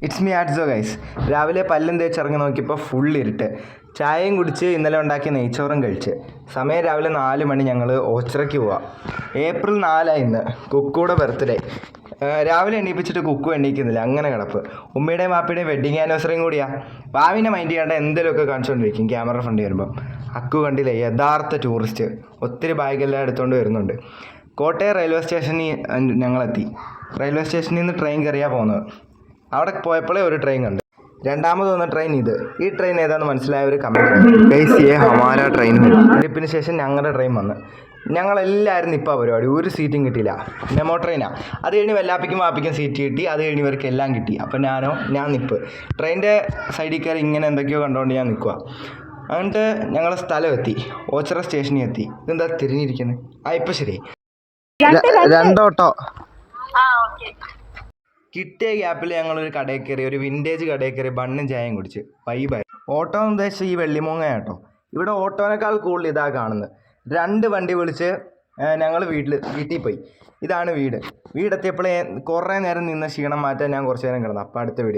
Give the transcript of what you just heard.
It's me ആറ്റ്സോ guys. രാവിലെ പല്ലും തേച്ചിറങ്ങി നോക്കിയപ്പോൾ ഫുൾ ഇരുട്ട്. ചായയും കുടിച്ച് ഇന്നലെ ഉണ്ടാക്കിയ നെയ്ച്ചോറും കഴിച്ച്. സമയം രാവിലെ 4 മണി. ഞങ്ങൾ ഓച്ചിറയ്ക്ക് പോവാം. ഏപ്രിൽ 4 ഇന്ന്. കുക്കുയുടെ ബർത്ത്ഡേ. രാവിലെ എണീപ്പിച്ചിട്ട് കുക്കു എണീക്കുന്നില്ല, അങ്ങനെ കിടപ്പ്. ഉമ്മയുടെയും വാപ്പയുടെയും വെഡിങ് ആനിവേഴ്സറിയും കൂടിയാ. വാവിനെ മൈൻഡ് ചെയ്യാണ്ട് എന്തെങ്കിലുമൊക്കെ കാണിച്ചുകൊണ്ടിരിക്കും ക്യാമറ ഫ്രണ്ട് വരുമ്പം. അക്കു കണ്ടില്ലേ, യഥാർത്ഥ ടൂറിസ്റ്റ്. ഒത്തിരി ബാഗെല്ലാം എടുത്തുകൊണ്ട് വരുന്നുണ്ട്. കോട്ടയം റെയിൽവേ സ്റ്റേഷനിൽ ഞങ്ങളെത്തി. റെയിൽവേ സ്റ്റേഷനിൽ നിന്ന് ട്രെയിൻ കയറിയാണ് പോകുന്നത്. അവിടെ പോയപ്പോഴേ ഒരു ട്രെയിൻ കണ്ട്. രണ്ടാമത് വന്ന ട്രെയിൻ ഇത്. ഈ ട്രെയിൻ ഏതാണെന്ന് മനസ്സിലായ ഒരു കമൻറ്റ്. Guys Hamara train. ട്രിപ്പിന് ശേഷം ഞങ്ങളുടെ ട്രെയിൻ വന്ന്. ഞങ്ങളെല്ലാവരും ഇപ്പോൾ പരിപാടി. ഒരു സീറ്റും കിട്ടിയില്ല. മെമോ ട്രെയിനാണ്. അത് കഴിഞ്ഞ് വെല്ലാപ്പിക്കും വാപ്പിക്കും സീറ്റ് കിട്ടി. അത് കഴിഞ്ഞ് ഇവർക്ക് എല്ലാം കിട്ടി. അപ്പോൾ ഞാൻ നിൽപ്പ്. ട്രെയിനിൻ്റെ സൈഡിൽ കയറി ഇങ്ങനെ എന്തൊക്കെയോ കണ്ടുകൊണ്ട് ഞാൻ നിൽക്കുക. എന്നിട്ട് ഞങ്ങൾ സ്ഥലം എത്തി. ഓച്ചിറ സ്റ്റേഷനിൽ എത്തി. ഇതെന്താ തിരിഞ്ഞിരിക്കുന്നത്? ഇപ്പം ശരി. 2 ഓട്ടോ. കിട്ടിയ ഗ്യാപ്പിൽ ഞങ്ങളൊരു കടയിൽ കയറി, ഒരു വിൻറ്റേജ് കടയിൽ കയറി ബണ്ണും ചായയും കുടിച്ച് വൈബായി. ഓട്ടോ എന്ന് ഉദ്ദേശിച്ച് ഈ വെള്ളിമൂങ്ങ കേട്ടോ. ഇവിടെ ഓട്ടോനേക്കാൾ കൂടുതൽ ഇതാ കാണുന്നത്. 2 വണ്ടി വിളിച്ച് ഞങ്ങൾ വീട്ടിൽ പോയി. ഇതാണ് വീടെത്തിയപ്പോഴേ കുറേ നേരം നിന്ന ക്ഷീണം മാറ്റാൻ ഞാൻ കുറച്ച് നേരം കിടന്നു. അപ്പോൾ അടുത്ത വീഡിയോ.